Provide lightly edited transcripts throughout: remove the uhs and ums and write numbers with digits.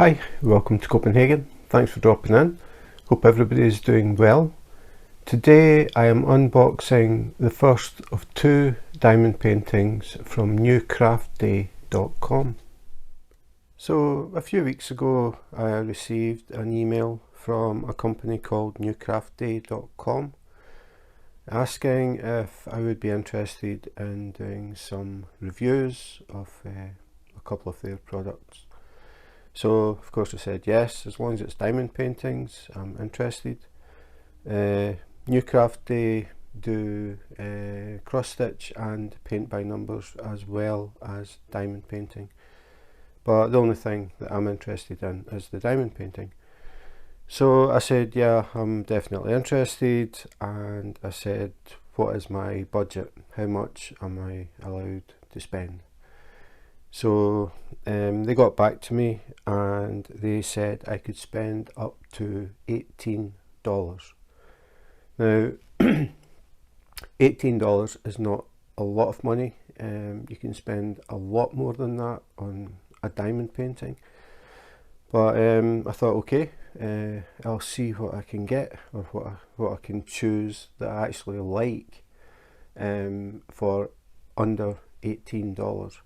Hi, welcome to Copenhagen. Thanks for dropping in. Hope everybody is doing well. Today I am unboxing the first of two diamond paintings from Newcraftday.com. So a few weeks ago I received an email from a company called Newcraftday.com asking if I would be interested in doing some reviews of a couple of their products. So of course I said yes, as long as it's diamond paintings, I'm interested. Newcraftday do cross stitch and paint by numbers as well as diamond painting, but the only thing that I'm interested in is the diamond painting. So I said yeah, I'm definitely interested, and I said what is my budget, how much am I allowed to spend. So they got back to me and they said I could spend up to $18. Now $18 is not a lot of money. You can spend a lot more than that on a diamond painting, but I thought okay, I'll see what I can get, or what I can choose that I actually like for under $18.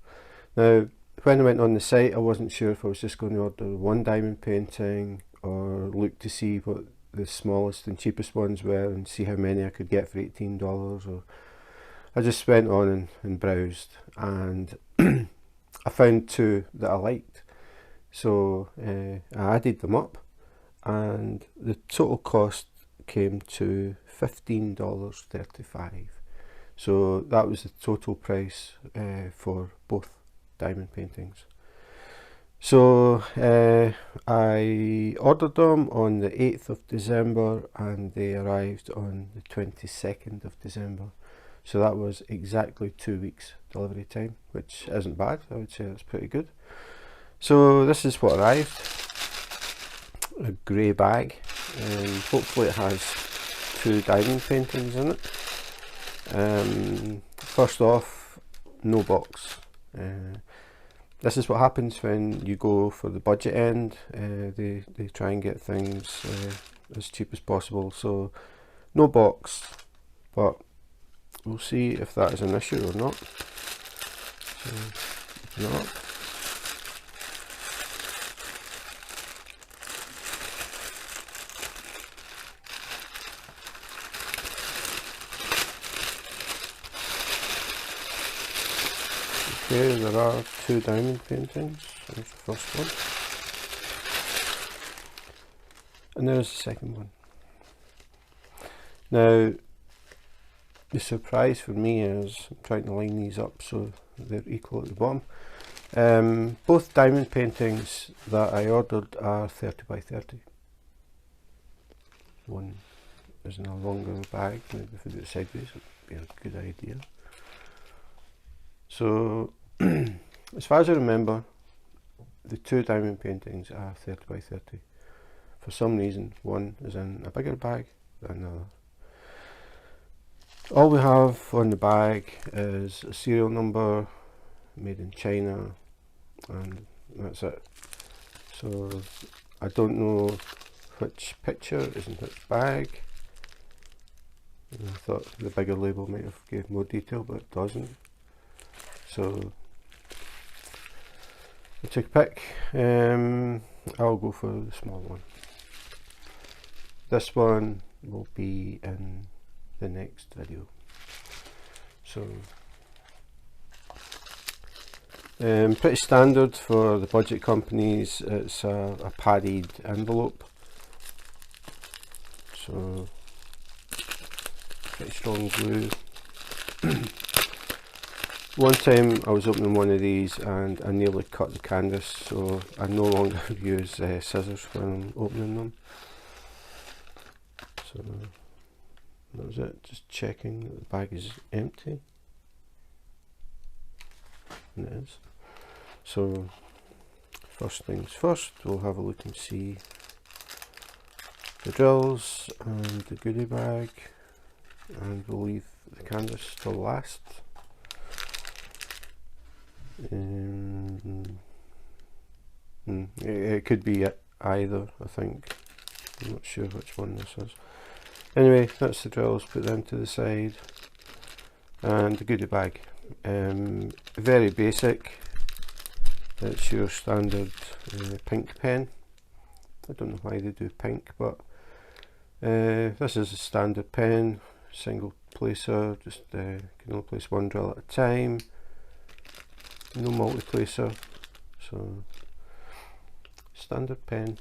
Now, when I went on the site, I wasn't sure if I was just going to order one diamond painting or look to see what the smallest and cheapest ones were and see how many I could get for $18, or I just went on and browsed, and I found two that I liked. So I added them up and the total cost came to $15.35. So that was the total price for both diamond paintings. So I ordered them on the 8th of December and they arrived on the 22nd of December. So that was exactly 2 weeks delivery time, which isn't bad. I would say that's pretty good. So this is what arrived: a grey bag, and hopefully it has two diamond paintings in it. First off, no box. This is what happens when you go for the budget end. They try and get things as cheap as possible, so no box, but we'll see if that is an issue or not. So open it up. Okay, there are two diamond paintings. There's the first one, and there's the second one. Now, the surprise for me is I'm trying to line these up so they're equal at the bottom. Both diamond paintings that I ordered are 30 by 30. One is in a longer bag. Maybe if I do it sideways, it would be a good idea. So, as far as I remember, the two diamond paintings are 30 by 30. For some reason, one is in a bigger bag than the other. All we have on the bag is a serial number, made in China, and that's it. So I don't know which picture is in which bag. And I thought the bigger label might have gave more detail, but it doesn't. So I took a pick. I'll go for the small one. This one will be in the next video. So pretty standard for the budget companies. It's a padded envelope, so pretty strong glue. One time I was opening one of these and I nearly cut the canvas, so I no longer use scissors when I'm opening them. So that was it, just checking that the bag is empty, and it is. So first things first, we'll have a look and see the drills and the goodie bag, and we'll leave the canvas till last. It could be either, I think. I'm not sure which one this is. Anyway, that's the drills, put them to the side. And the Goody Bag. Very basic. It's your standard pink pen. I don't know why they do pink, but this is a standard pen, single placer, just can only place one drill at a time, no multi-placer, so standard pen.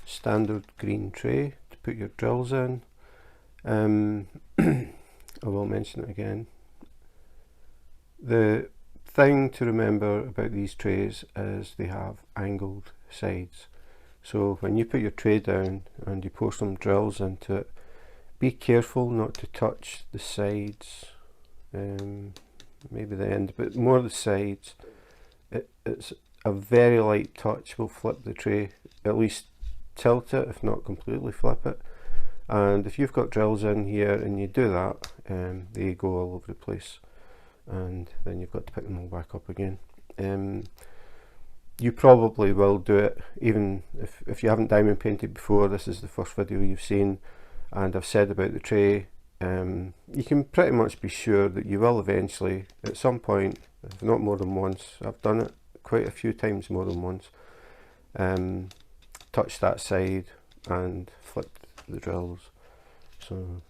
Standard green tray to put your drills in. I will mention it again. The thing to remember about these trays is they have angled sides. So when you put your tray down and you pour some drills into it, be careful not to touch the sides, maybe the end, but more the sides. It's a very light touch will flip the tray, at least tilt it, if not completely flip it. And if you've got drills in here and you do that, they go all over the place, and then you've got to pick them all back up again. You probably will do it, even if you haven't diamond painted before. This is the first video you've seen, and I've said about the tray, you can pretty much be sure that you will eventually, at some point, if not more than once, I've done it quite a few times more than once, touch that side and flip the drills. So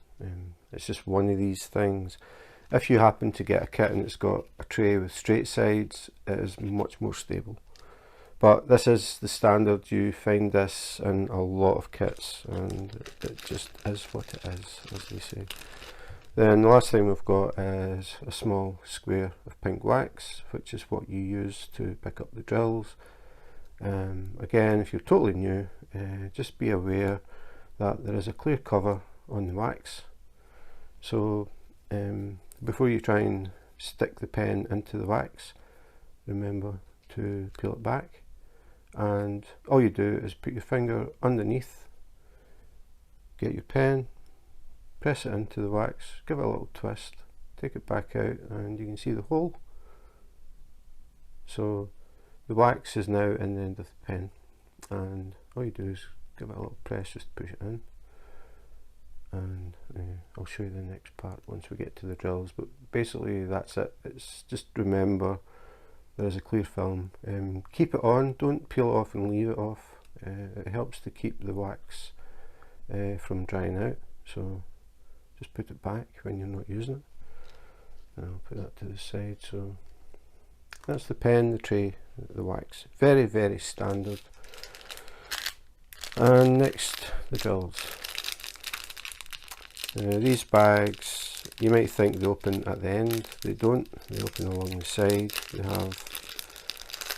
it's just one of these things. If you happen to get a kit and it's got a tray with straight sides, it is much more stable. But this is the standard. You find this in a lot of kits, and it just is what it is, as they say. Then the last thing we've got is a small square of pink wax, which is what you use to pick up the drills. Again, if you're totally new, just be aware that there is a clear cover on the wax. So before you try and stick the pen into the wax, remember to peel it back, and all you do is put your finger underneath, get your pen, press it into the wax, give it a little twist, take it back out, and you can see the hole. So the wax is now in the end of the pen, and all you do is give it a little press, just push it in, and I'll show you the next part once we get to the drills. But basically that's it. It's just remember there is a clear film. Keep it on, don't peel it off and leave it off. It helps to keep the wax from drying out, so just put it back when you're not using it. And I'll put that to the side. So that's the pen, the tray, the wax. Very, very standard. And next, the drills. These bags, you might think they open at the end. They don't. They open along the side. They have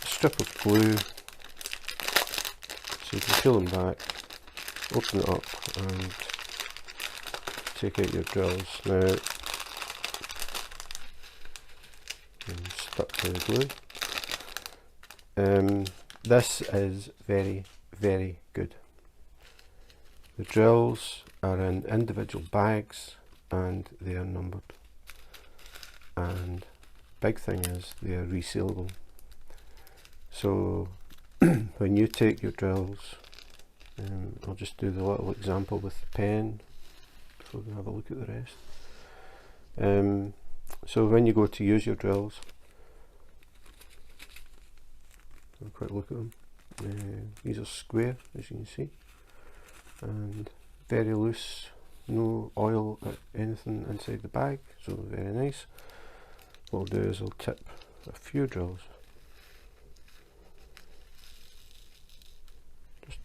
a strip of glue, so you can peel them back, open it up, and take out your drills. Now, I'm stuck to the glue. This is very, very good. The drills are in individual bags and they are numbered, and big thing is they are resealable. So when you take your drills, I'll just do the little example with the pen before we have a look at the rest. So when you go to use your drills, have a quick look at them. These are square, as you can see, and very loose, no oil or anything inside the bag, so very nice. What I'll do is I'll tip a few drills just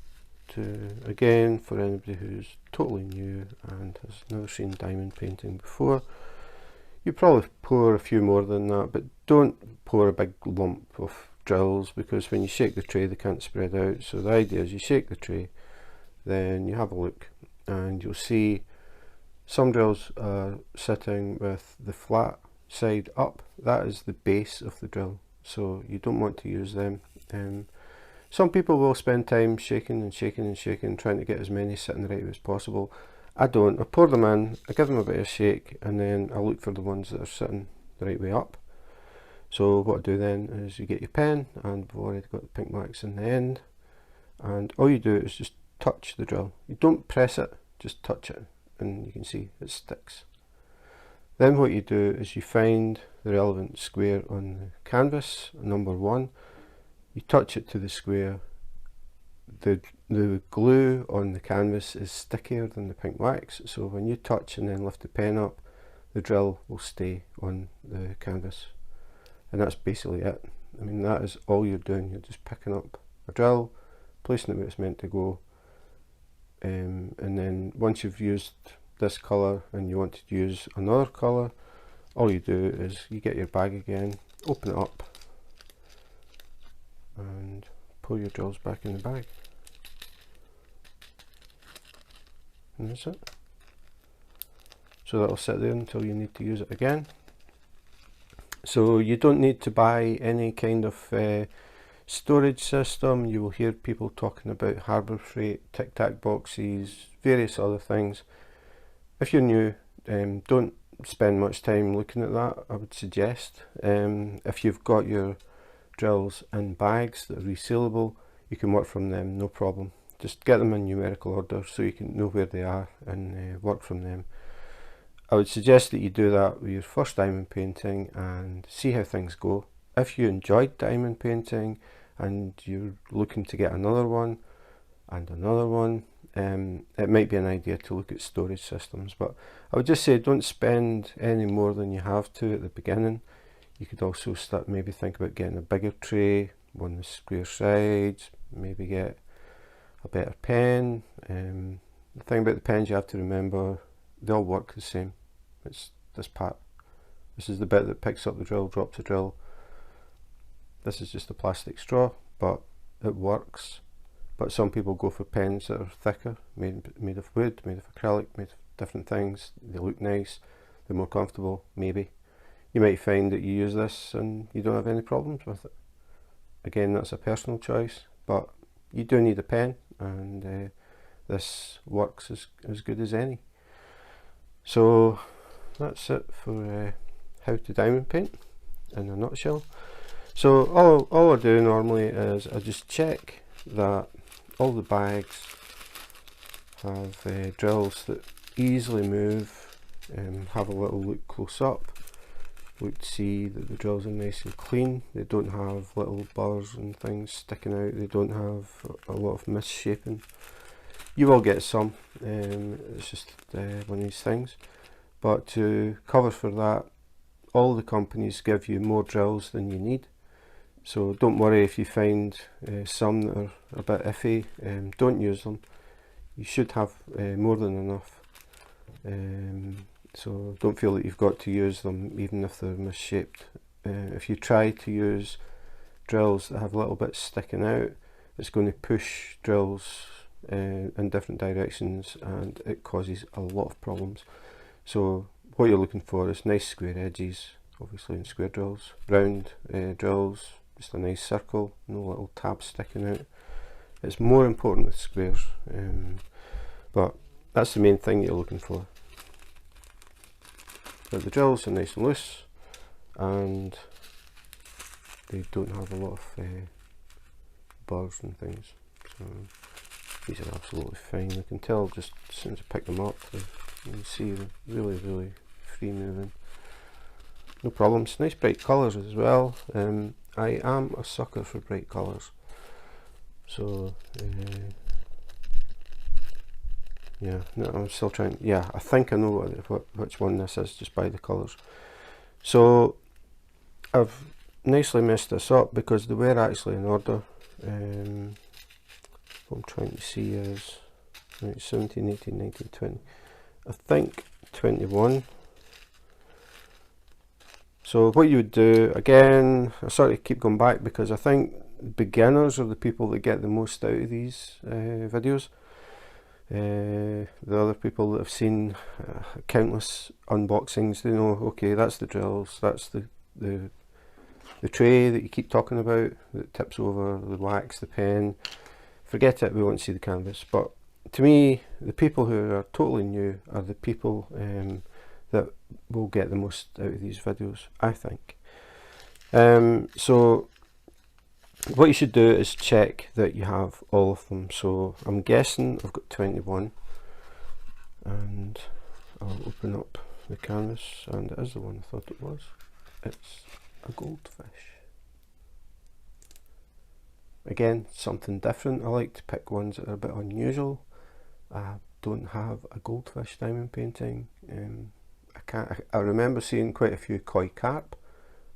to, again, for anybody who's totally new and has never seen diamond painting before, you probably pour a few more than that, but don't pour a big lump of drills, because when you shake the tray they can't spread out. So the idea is you shake the tray, then you have a look, and you'll see some drills are sitting with the flat side up. That is the base of the drill, so you don't want to use them. Some people will spend time shaking and shaking and shaking, trying to get as many sitting the right way as possible. I don't. I pour them in, I give them a bit of a shake, and then I look for the ones that are sitting the right way up. So what I do then is you get your pen, and we've already got the pink wax in the end, and all you do is just touch the drill. You don't press it, just touch it, and you can see it sticks. Then what you do is you find the relevant square on the canvas, number 1, you touch it to the square. The glue on the canvas is stickier than the pink wax, so when you touch and then lift the pen up, the drill will stay on the canvas. And that's basically it. I mean, that is all you're doing. You're just picking up a drill, placing it where it's meant to go, and then once you've used this colour and you want to use another colour, all you do is you get your bag again, open it up, and pull your drills back in the bag. And that's it. So that'll sit there until you need to use it again. So you don't need to buy any kind of storage system. You will hear people talking about Harbour Freight, Tic Tac boxes, various other things. If you're new, don't spend much time looking at that, I would suggest. If you've got your drills in bags that are resealable, you can work from them, no problem. Just get them in numerical order so you can know where they are and work from them. I would suggest that you do that with your first diamond painting and see how things go. If you enjoyed diamond painting and you're looking to get another one and another one, it might be an idea to look at storage systems, but I would just say don't spend any more than you have to at the beginning. You could also start maybe think about getting a bigger tray, one with square sides, maybe get a better pen. The thing about the pens you have to remember, they all work the same. It's this part. This is the bit that picks up the drill, drops the drill. This is just a plastic straw, but it works. But some people go for pens that are thicker, made of wood, made of acrylic, made of different things. They look nice, they're more comfortable, maybe. You might find that you use this and you don't have any problems with it. Again, that's a personal choice, but you do need a pen, and this works as good as any. So that's it for how to diamond paint in a nutshell. So all I do normally is I just check that all the bags have drills that easily move, have a little look close up, look to see that the drills are nice and clean, they don't have little burrs and things sticking out, they don't have a lot of misshapen. You will get some, it's just one of these things, but to cover for that, all the companies give you more drills than you need. So don't worry if you find some that are a bit iffy, don't use them. You should have more than enough. So don't feel that you've got to use them even if they're misshaped. If you try to use drills that have little bits sticking out, it's going to push drills in different directions and it causes a lot of problems. So what you're looking for is nice square edges, obviously in square drills, round drills, just a nice circle, no little tabs sticking out. It's more important with squares, but that's the main thing you're looking for. But the drills are nice and loose and they don't have a lot of burrs and things, so these are absolutely fine. You can tell just as soon as I pick them up, you can see they're really free moving, no problems. Nice bright colours as well. I am a sucker for bright colours, so yeah, no, I'm still trying. Yeah, I think I know which one this is just by the colours. So I've nicely messed this up because they were actually in order. What I'm trying to see is right, 17, 18, 19, 20. I think 21. So what you would do, again, I sort of keep going back because I think beginners are the people that get the most out of these videos. The other people that have seen countless unboxings, they know, okay, that's the drills, that's the tray that you keep talking about that tips over, the wax, the pen. Forget it, we won't see the canvas. But to me, the people who are totally new are the people that will get the most out of these videos, I think. So what you should do is check that you have all of them. So I'm guessing I've got 21, and I'll open up the canvas, and it is the one I thought it was. It's a goldfish. Again, something different. I like to pick ones that are a bit unusual. I don't have a goldfish diamond painting. I remember seeing quite a few koi carp,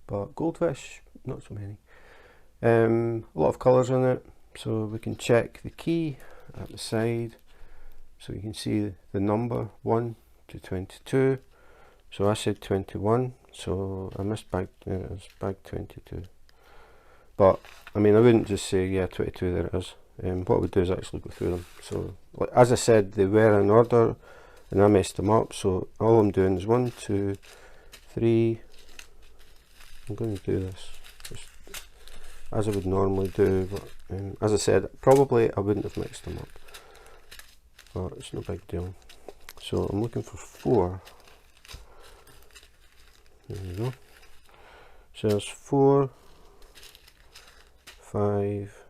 but goldfish, not so many. A lot of colours in it, so we can check the key at the side, so you can see the number 1 to 22. So I said 21, so I missed bag, it was bag 22. But I mean, I wouldn't just say yeah 22, there it is. What we do is actually go through them. So like, as I said, they were in order and I messed them up, so all I'm doing is 1, 2, 3. I'm going to do this just as I would normally do, but as I said, probably I wouldn't have mixed them up, but it's no big deal. So I'm looking for 4. There we go. So there's 4, 5.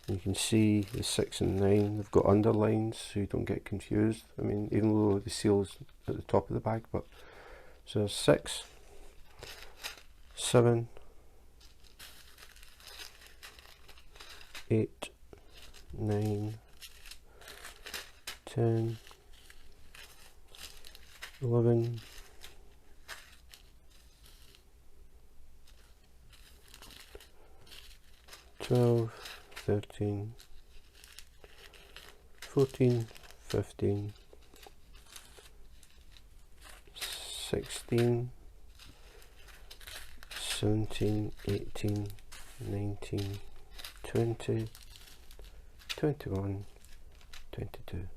You can see the 6 and 9, they've got underlines so you don't get confused. I mean, even though the seal's at the top of the bag, but so there's 6, 7, 8, 9, 10, 11, 12, 13, 14, 15, 16, 17, 18, 19, 20, 21, 22.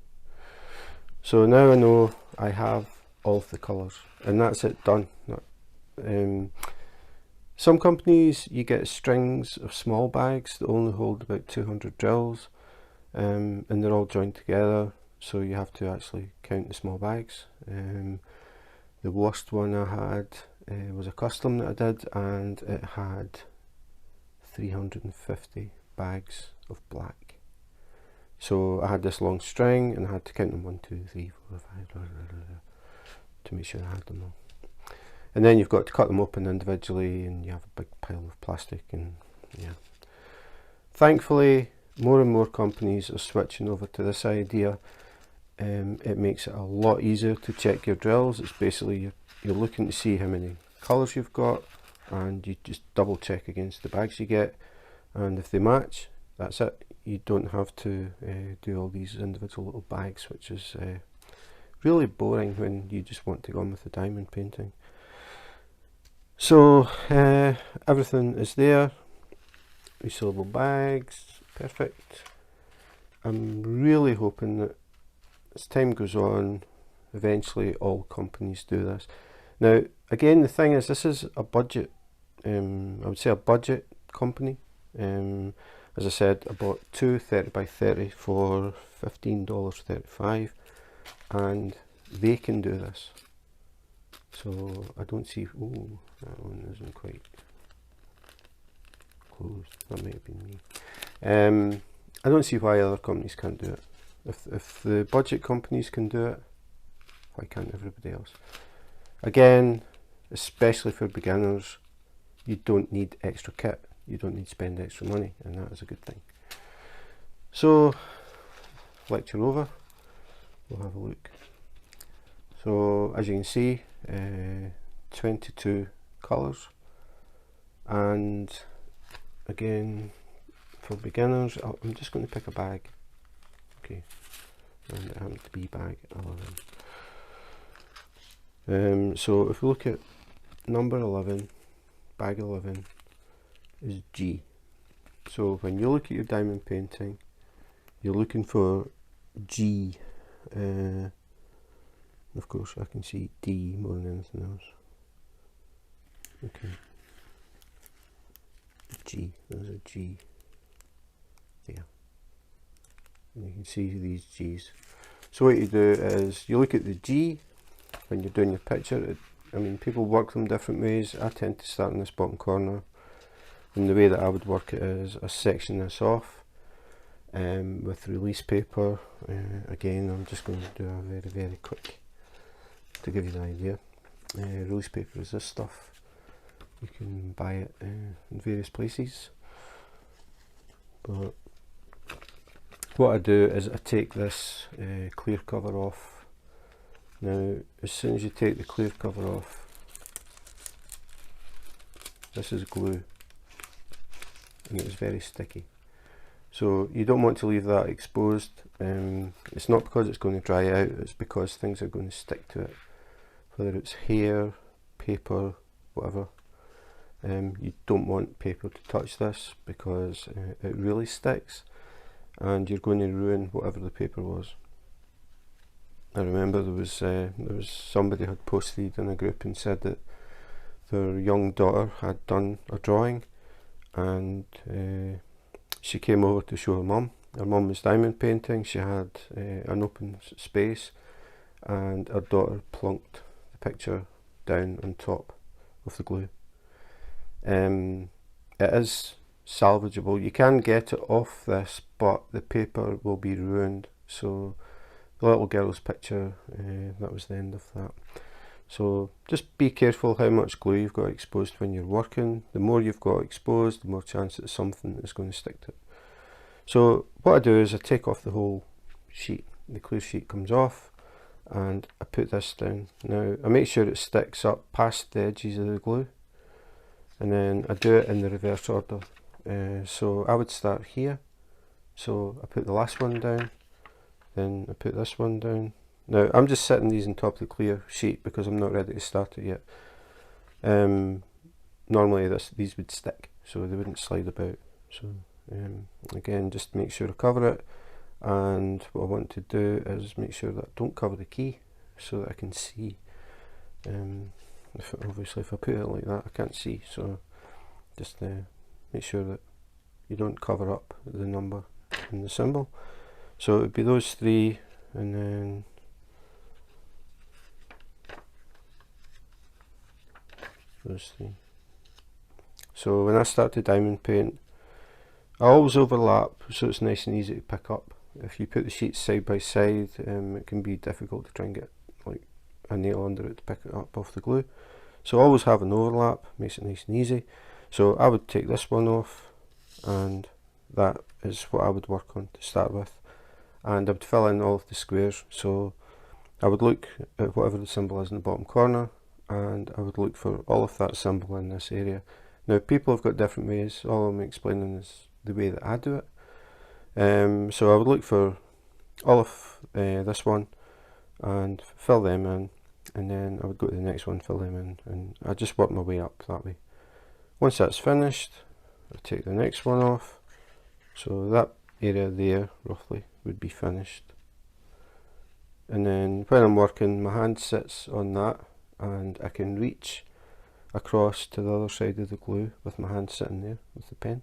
So now I know I have all of the colours, and that's it, done. Some companies you get strings of small bags that only hold about 200 drills, and they're all joined together, so you have to actually count the small bags. The worst one I had was a custom that I did, and it had 350 bags of black. So I had this long string and I had to count them 1, 2, 3, 4, 5 to make sure I had them all. And then you've got to cut them open individually, and you have a big pile of plastic, and yeah. Thankfully, more and more companies are switching over to this idea. It makes it a lot easier to check your drills. It's basically you're looking to see how many colours you've got, and you just double check against the bags you get, and if they match, that's it. You don't have to do all these individual little bags, which is really boring when you just want to go on with the diamond painting. So everything is there, resealable bags, perfect. I'm really hoping that as time goes on, eventually all companies do this. Now again, the thing is, this is a budget, I would say a budget company. As I said, I bought 2 30 by 30 for $15.35, and they can do this. So I don't see, oh, that one isn't quite closed, that might have been me. I don't see why other companies can't do it. If the budget companies can do it, why can't everybody else? Again, especially for beginners, you don't need extra kit, you don't need to spend extra money, and that is a good thing. So, lecture over, we'll have a look. So as you can see, 22 colours, and again for beginners, I'm just going to pick a bag, okay, and it happens to be bag 11. So if we look at number 11, bag 11 is G. So when you look at your diamond painting, you're looking for G. Of course I can see D more than anything else. Okay, G, there's a G there, and you can see these G's. So what you do is you look at the G when you're doing your picture, I mean, people work them different ways. I tend to start in this bottom corner, and the way that I would work it is I section this off with release paper. Again, I'm just going to do a very, very quick to give you the idea. Release paper is this stuff. You can buy it in various places. But what I do is I take this clear cover off. Now, as soon as you take the clear cover off, this is glue, and it's very sticky. So you don't want to leave that exposed. It's not because it's going to dry out, it's because things are going to stick to it. Whether it's hair, paper, whatever. You don't want paper to touch this because it really sticks, and you're going to ruin whatever the paper was. I remember there was somebody had posted in a group and said that their young daughter had done a drawing, and she came over to show her mum. Her mum was diamond painting. She had an open space, and her daughter plunked the picture down on top of the glue. It is salvageable. You can get it off this, but the paper will be ruined. So the little girl's picture, that was the end of that. So just be careful how much glue you've got exposed when you're working. The more you've got exposed, the more chance that something is going to stick to it. So what I do is I take off the whole sheet. The clear sheet comes off, and I put this down. Now I make sure it sticks up past the edges of the glue, and then I do it in the reverse order. So I would start here. So I put the last one down, then I put this one down. Now I'm just setting these on top of the clear sheet because I'm not ready to start it yet. Normally these would stick, so they wouldn't slide about. So again, just make sure I cover it, and what I want to do is make sure that I don't cover the key so that I can see. Obviously if I put it like that I can't see, so just make sure that you don't cover up the number and the symbol. So it would be those three, and then those three. So when I start to diamond paint, I always overlap so it's nice and easy to pick up. If you put the sheets side by side, it can be difficult to try and get like a nail under it to pick it up off the glue. So always have an overlap, makes it nice and easy. So I would take this one off, and that is what I would work on to start with. And I would fill in all of the squares. So I would look at whatever the symbol is in the bottom corner, and I would look for all of that symbol in this area. Now people have got different ways. All I'm explaining is the way that I do it. So I would look for all of this one and fill them in, and then I would go to the next one, fill them in, and I just work my way up that way. Once that's finished, I take the next one off, so that area there roughly would be finished. And then when I'm working, my hand sits on that, and I can reach across to the other side of the glue with my hand sitting there with the pen.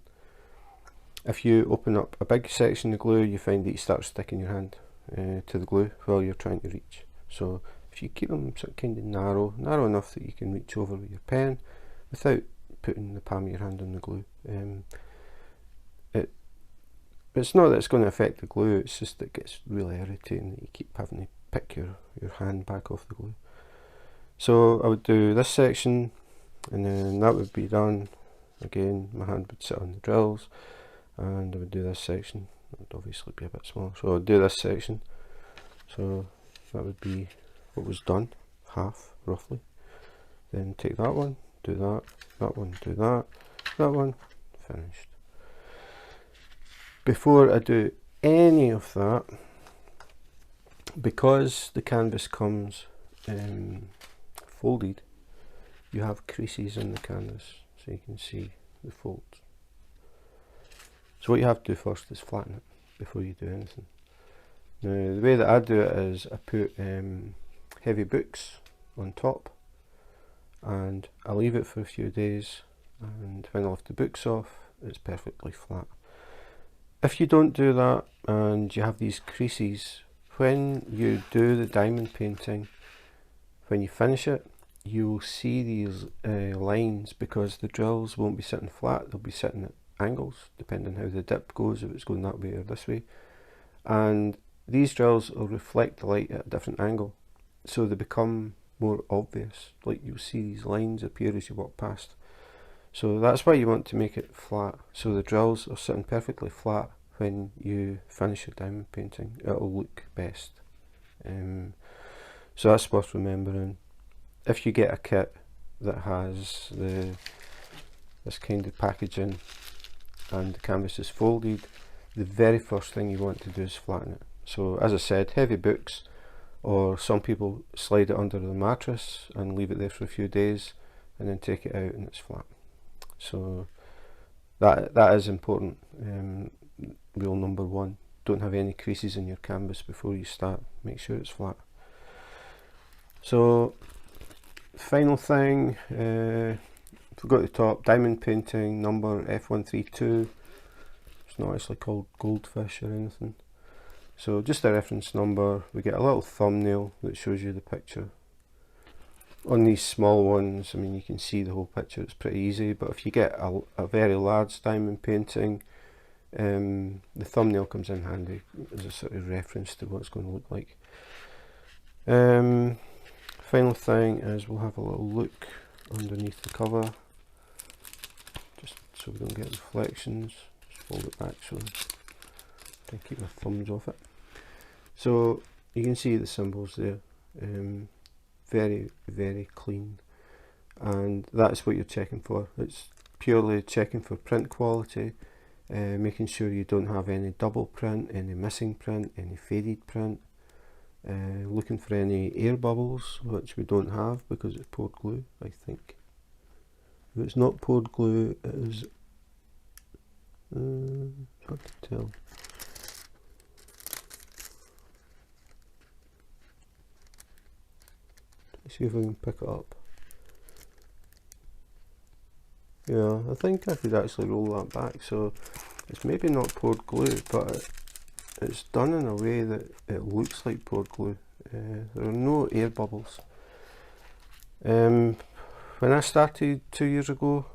If you open up a big section of glue, you find that you start sticking your hand to the glue while you're trying to reach. So if you keep them sort of kind of narrow enough that you can reach over with your pen without putting the palm of your hand on the glue. It's not that it's going to affect the glue, it's just that it gets really irritating that you keep having to pick your hand back off the glue. So I would do this section, and then that would be done. Again, my hand would sit on the drills, and I would do this section. It would obviously be a bit smaller, so I would do this section. So that would be what was done, half roughly. Then take that one, do that one, do that one, finished. Before I do any of that, because the canvas comes folded, you have creases in the canvas so you can see the folds. So what you have to do first is flatten it before you do anything. Now the way that I do it is I put heavy books on top, and I leave it for a few days, and when I lift the books off, it's perfectly flat. If you don't do that and you have these creases, when you do the diamond painting, when you finish it, you'll see these lines because the drills won't be sitting flat, they'll be sitting at angles depending on how the dip goes, if it's going that way or this way. And these drills will reflect the light at a different angle, so they become more obvious. Like you'll see these lines appear as you walk past. So that's why you want to make it flat, so the drills are sitting perfectly flat when you finish your diamond painting. It'll look best. So that's worth remembering. If you get a kit that has this kind of packaging and the canvas is folded, the very first thing you want to do is flatten it. So as I said, heavy books, or some people slide it under the mattress and leave it there for a few days and then take it out and it's flat. So that is important. Rule number one, don't have any creases in your canvas before you start. Make sure it's flat. So final thing, forgot the top, diamond painting number F132. It's not actually called goldfish or anything. So just a reference number. We get a little thumbnail that shows you the picture. On these small ones, I mean, you can see the whole picture, it's pretty easy, but if you get a very large diamond painting, the thumbnail comes in handy as a sort of reference to what it's going to look like. Final thing is we'll have a little look underneath the cover, just so we don't get reflections. Just fold it back so I can keep my thumbs off it. So you can see the symbols there. Very, very clean, and that's what you're checking for. It's purely checking for print quality, making sure you don't have any double print, any missing print, any faded print, looking for any air bubbles, which we don't have because it's poured glue, I think. If it's not poured glue, it is hard to tell. See if I can pick it up. Yeah, I think I could actually roll that back, so it's maybe not poured glue, but it's done in a way that it looks like poured glue. There are no air bubbles. When I started 2 years ago,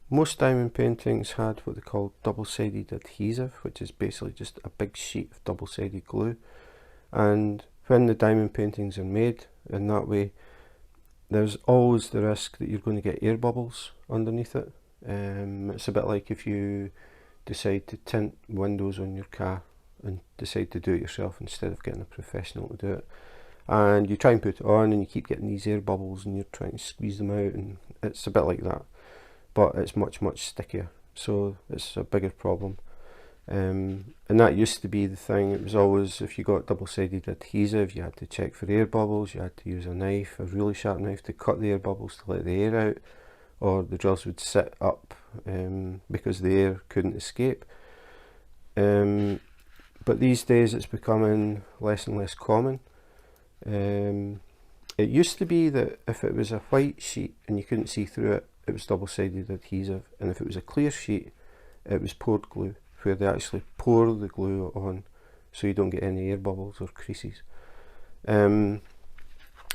most diamond paintings had what they call double-sided adhesive, which is basically just a big sheet of double-sided glue. And when the diamond paintings are made in that way, there's always the risk that you're going to get air bubbles underneath it. It's a bit like if you decide to tint windows on your car and decide to do it yourself instead of getting a professional to do it, and you try and put it on and you keep getting these air bubbles and you're trying to squeeze them out, and it's a bit like that, but it's much stickier, so it's a bigger problem. And that used to be the thing. It was always, if you got double-sided adhesive, you had to check for air bubbles, you had to use a knife, a really sharp knife, to cut the air bubbles to let the air out, or the drills would sit up because the air couldn't escape. But these days it's becoming less and less common. It used to be that if it was a white sheet and you couldn't see through it, it was double-sided adhesive, and if it was a clear sheet, it was poured glue, where they actually pour the glue on so you don't get any air bubbles or creases.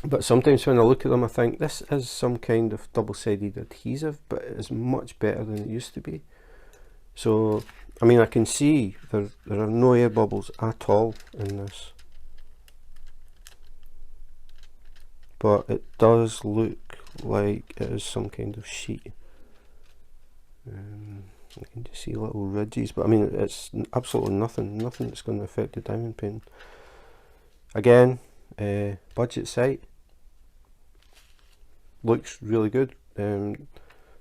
But sometimes when I look at them, I think this is some kind of double-sided adhesive, but it is much better than it used to be. So I mean, I can see there are no air bubbles at all in this, but it does look like it is some kind of sheet. I can just see little ridges, but I mean, it's absolutely nothing that's going to affect the diamond painting. Again, budget site, looks really good.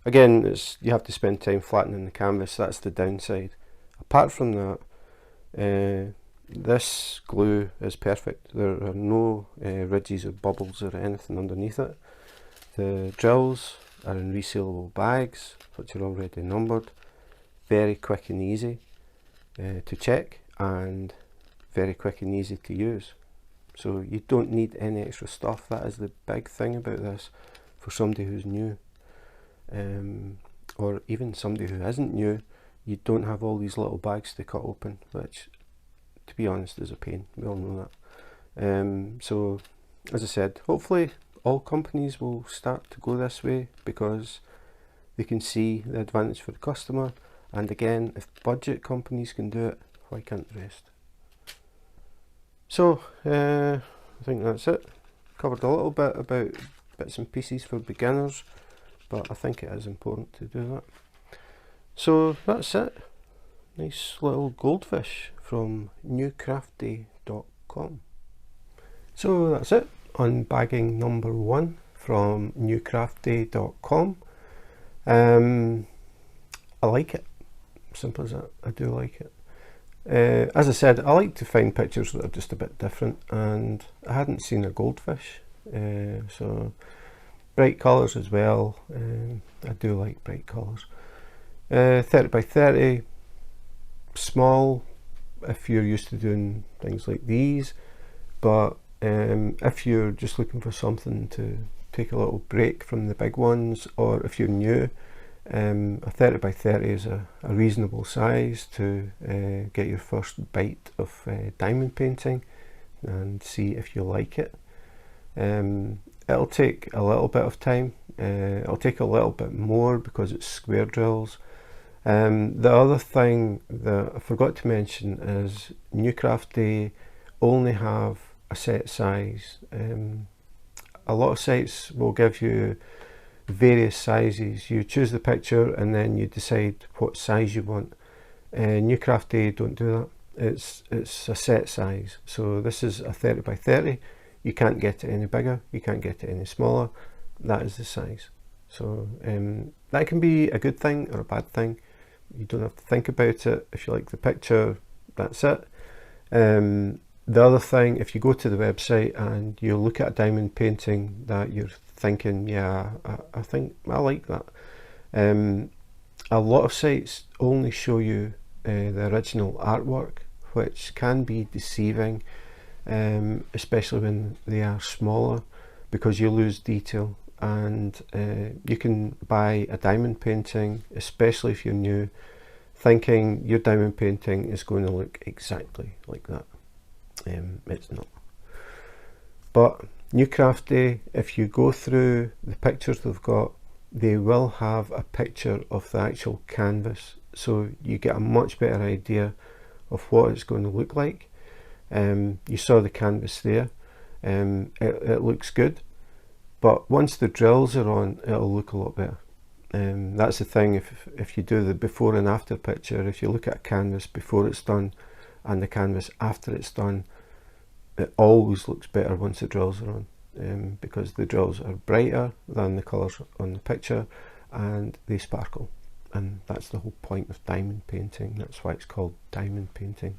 Again, you have to spend time flattening the canvas, that's the downside. Apart from that, this glue is perfect. There are no ridges or bubbles or anything underneath it. The drills are in resealable bags, which are already numbered. Very quick and easy to check, and very quick and easy to use. So you don't need any extra stuff. That is the big thing about this for somebody who's new, or even somebody who isn't new. You don't have all these little bags to cut open, which, to be honest, is a pain. We all know that. So as I said, hopefully all companies will start to go this way because they can see the advantage for the customer, and again, if budget companies can do it, why can't the rest? So I think that's it. Covered a little bit about bits and pieces for beginners, but I think it is important to do that. So that's it. Nice little goldfish from Newcraftday.com. So that's it. Unbagging number 1 from Newcraftday.com. I like it. Simple as that. I do like it. As I said, I like to find pictures that are just a bit different, and I hadn't seen a goldfish, so bright colours as well. I do like bright colours. 30 by 30, small if you're used to doing things like these, but if you're just looking for something to take a little break from the big ones, or if you're new, a 30 by 30 is a reasonable size to get your first bite of diamond painting and see if you like it. It'll take a little bit of time. It'll take a little bit more because it's square drills. The other thing that I forgot to mention is Newcraftday only have a set size. A lot of sites will give you various sizes. You choose the picture and then you decide what size you want. Newcraftday don't do that. It's a set size. So this is a 30 by 30. You can't get it any bigger, you can't get it any smaller. That is the size. So that can be a good thing or a bad thing. You don't have to think about it. If you like the picture, that's it. The other thing, if you go to the website and you look at a diamond painting that you're thinking, yeah, I think I like that. A lot of sites only show you the original artwork, which can be deceiving, especially when they are smaller, because you lose detail. And you can buy a diamond painting, especially if you're new, thinking your diamond painting is going to look exactly like that. It's not. But Newcraftday, if you go through the pictures they've got, they will have a picture of the actual canvas, so you get a much better idea of what it's going to look like. You saw the canvas there. It looks good, but once the drills are on, it'll look a lot better. That's the thing, if you do the before and after picture, if you look at a canvas before it's done and the canvas after it's done, it always looks better once the drills are on, because the drills are brighter than the colours on the picture and they sparkle, and that's the whole point of diamond painting. That's why it's called diamond painting,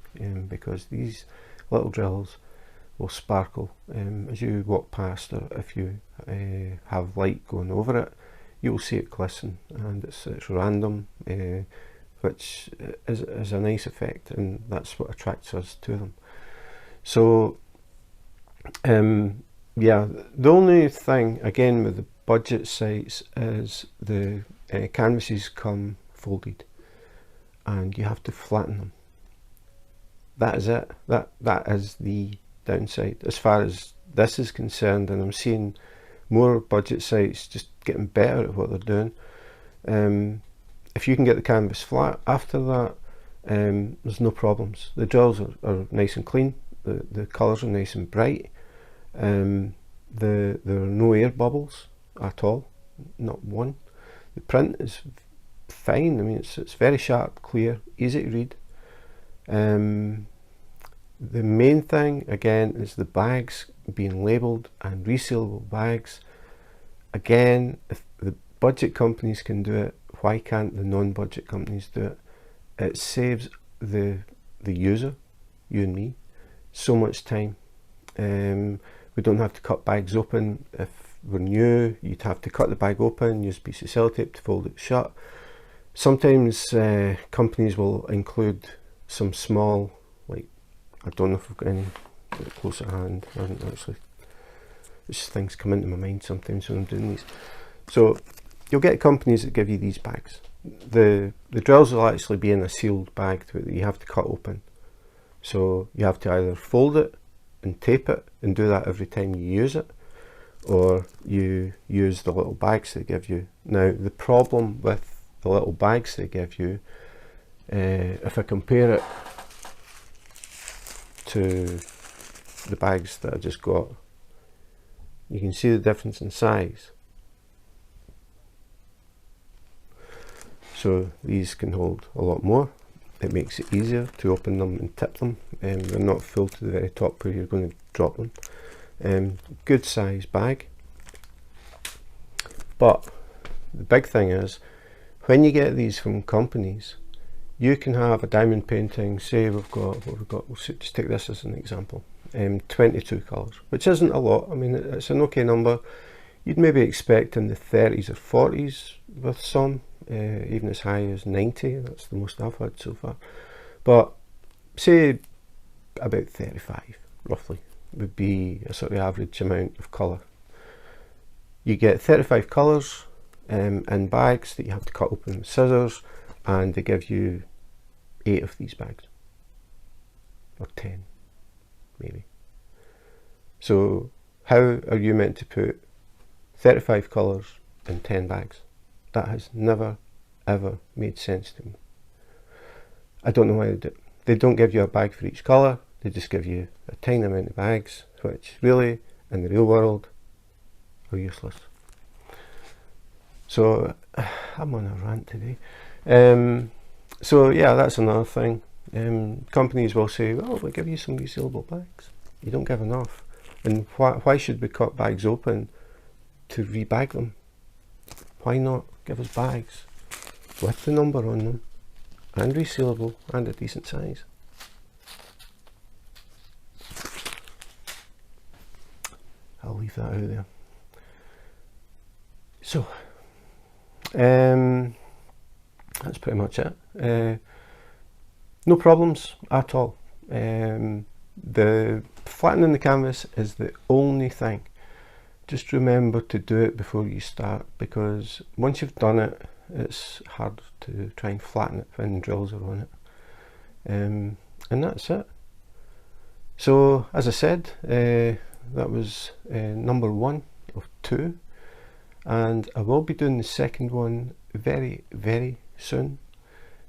because these little drills will sparkle as you walk past, or if you have light going over it, you'll see it glisten, and it's random, which is a nice effect, and that's what attracts us to them. So yeah, the only thing again with the budget sites is the canvases come folded and you have to flatten them. That is it. That is the downside as far as this is concerned, and I'm seeing more budget sites just getting better at what they're doing. If you can get the canvas flat after that, there's no problems. The drills are nice and clean, the colours are nice and bright, there are no air bubbles at all, not one. The print is fine. I mean, it's very sharp, clear, easy to read. The main thing again is the bags being labelled and resealable bags. Again, if the budget companies can do it, why can't the non-budget companies do it? It saves the user, you and me, so much time. We don't have to cut bags open. If we're new, you'd have to cut the bag open, use a piece of sellotape to fold it shut. Sometimes companies will include some small, like, I don't know if we've got any close at hand. I haven't actually. It's just things come into my mind sometimes when I'm doing these. So you'll get companies that give you these bags. The drills will actually be in a sealed bag that you have to cut open. So you have to either fold it and tape it and do that every time you use it, or you use the little bags they give you. Now the problem with the little bags they give you, if I compare it to the bags that I just got, you can see the difference in size. So these can hold a lot more. It makes it easier to open them and tip them. They're not full to the very top where you're going to drop them. Good size bag. But the big thing is, when you get these from companies, you can have a diamond painting, say we've got, we'll just take this as an example, 22 colours, which isn't a lot. I mean, it's an okay number. You'd maybe expect in the 30s or 40s with some, even as high as 90, that's the most I've had so far. But say about 35, roughly, would be a sort of average amount of colour. You get 35 colours in bags that you have to cut open with scissors, and they give you 8 of these bags, or 10 maybe. So how are you meant to put 35 colours in 10 bags? That has never ever made sense to me. I don't know why they do it. They don't give you a bag for each colour, they just give you a tiny amount of bags, which really in the real world are useless. So I'm on a rant today. So yeah, that's another thing. Companies will say, well, we'll give you some resealable bags. You don't give enough. And why should we cut bags open to rebag them? Why not give us bags with the number on them and resealable and a decent size? I'll leave that out there. So that's pretty much it. No problems at all. The flattening the canvas is the only thing. Just remember to do it before you start, because once you've done it, it's hard to try and flatten it when drills are on it. And that's it. So as I said, that was number 1 of 2, and I will be doing the second one very, very soon.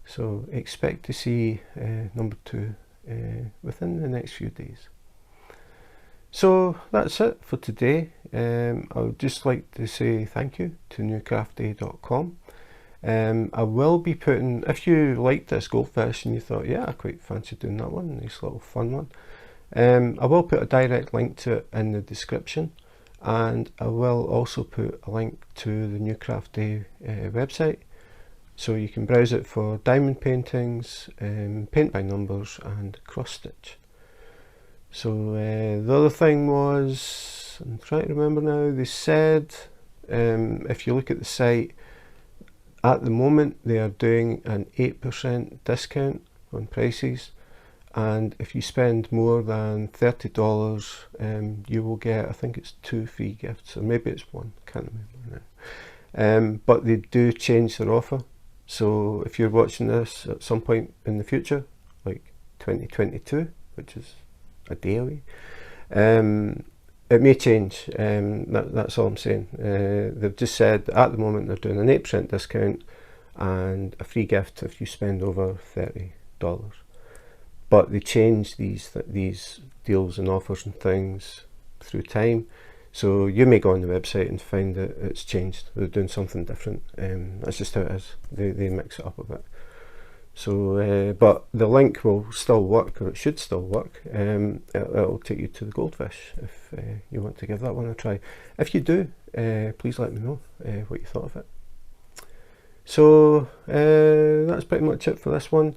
So expect to see number 2 within the next few days. So that's it for today. I would just like to say thank you to newcraftday.com. I will be putting, if you liked this goldfish and you thought, yeah, I quite fancy doing that one, nice little fun one, I will put a direct link to it in the description, and I will also put a link to the Newcraftday website, so you can browse it for diamond paintings, paint by numbers and cross stitch. So the other thing was, I'm trying to remember now, they said if you look at the site, at the moment they are doing an 8% discount on prices, and if you spend more than $30 you will get, I think it's 2 free gifts, or maybe it's 1, can't remember now. But they do change their offer, so if you're watching this at some point in the future, like 2022, which is a day away, it may change. That's all I'm saying. They've just said at the moment they're doing an 8% discount and a free gift if you spend over $30. But they change these deals and offers and things through time, so you may go on the website and find that it's changed, they're doing something different. That's just how it is. They mix it up a bit. So but the link will still work, or it should still work. It'll take you to the goldfish if you want to give that one a try. If you do, please let me know what you thought of it. So that's pretty much it for this one.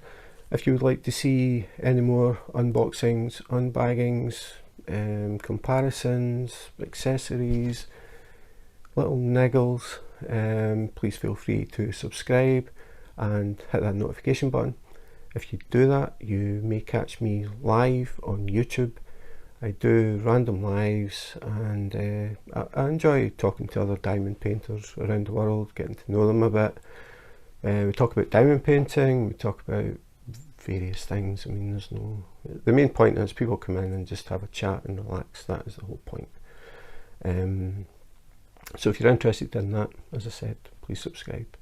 If you would like to see any more unboxings, unbaggings, comparisons, accessories, little niggles, please feel free to subscribe and hit that notification button. If you do that, you may catch me live on YouTube. I do random lives, and I enjoy talking to other diamond painters around the world, getting to know them a bit. We talk about diamond painting, we talk about various things. I mean, the main point is people come in and just have a chat and relax. That is the whole point. So if you're interested in that, as I said, please subscribe.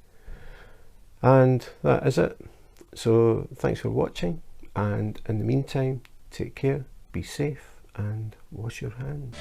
And that is it. So thanks for watching, and in the meantime, take care, be safe, and wash your hands.